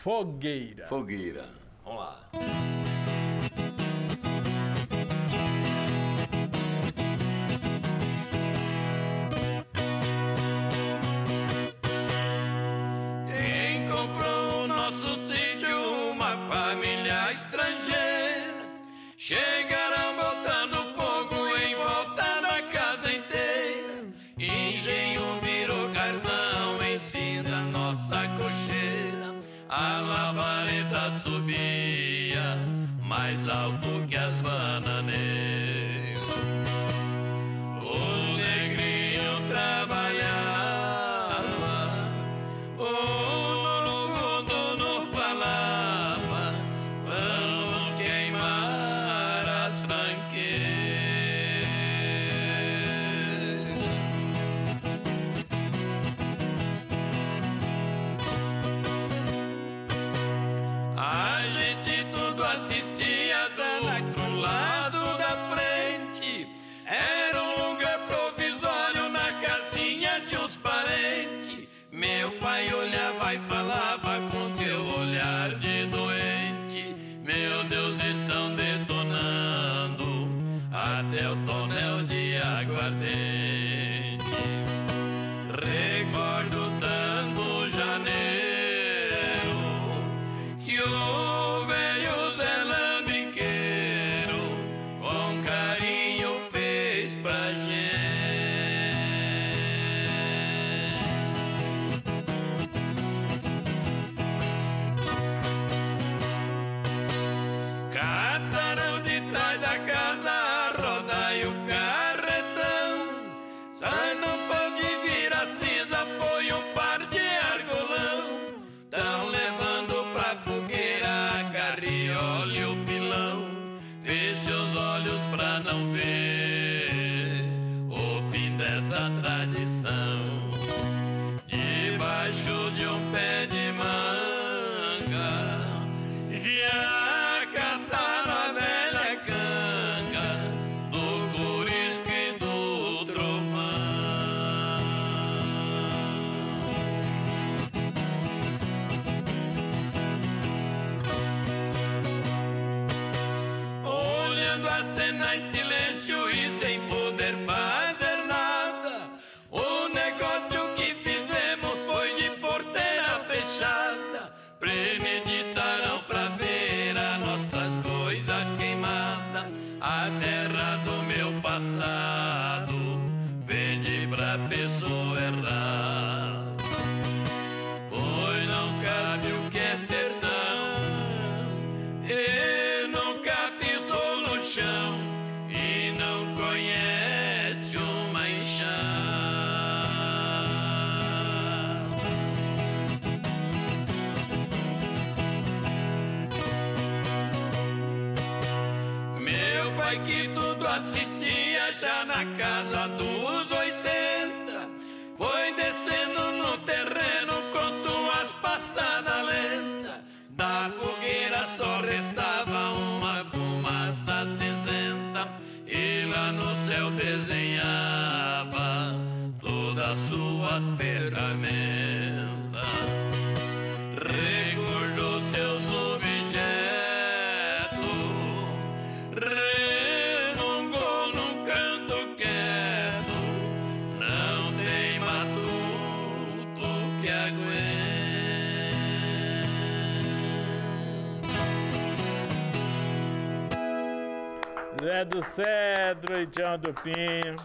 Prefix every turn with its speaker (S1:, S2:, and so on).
S1: Fogueira.
S2: Fogueira. Vamos lá.
S3: Quem comprou o nosso sítio, uma família estrangeira, chegaram botando fogo em volta da casa inteira. Engenho virou carvão em cima da nossa cocheira. A labareda subia mais alto que as bananeiras. O negrinho trabalhava, o nono não falava, vamos queimar as tranqueiras. A gente tudo assistia do outro lado da frente. Era um lugar provisório na casinha de uns parentes. Meu pai olhava e falava com seu olhar de doente: meu Deus, estão detonando até o tonel de aguardente. Recordo tanto janeiro que o velho Zé Lambiqueiro com carinho fez pra gente. Cataram de trás da casa a roda e o carretão. Só não pôde vir a cinza, foi um par de argolão. Tão levando pra fogueira a carriola e o pilão. Feche os olhos pra não ver o fim dessa tradição. Debaixo de um pé de manga já cataram a velha canga do corisco e do trovão. Olhando a cena em silêncio e sem poder fazer nada, o negócio que fizemos foi de porteira fechada. Premeditaram pra ver as nossas coisas queimadas. A terra do meu passado vende pra pessoa errada. Pois não cabe o que é sertão, e nunca pisou no chão e não conhece uma enxada. Meu pai que tudo assistia já na casa dos 80, foi descendo no terreno com suas passadas lentas. Da fogueira só restava uma fumaça cinzenta, e lá no céu desenhava todas as suas ferramentas. Recordou seus objetos, resmungou num canto quieto: não tem matuto que aguente.
S1: Zé do Cedro e Tião do Pinho.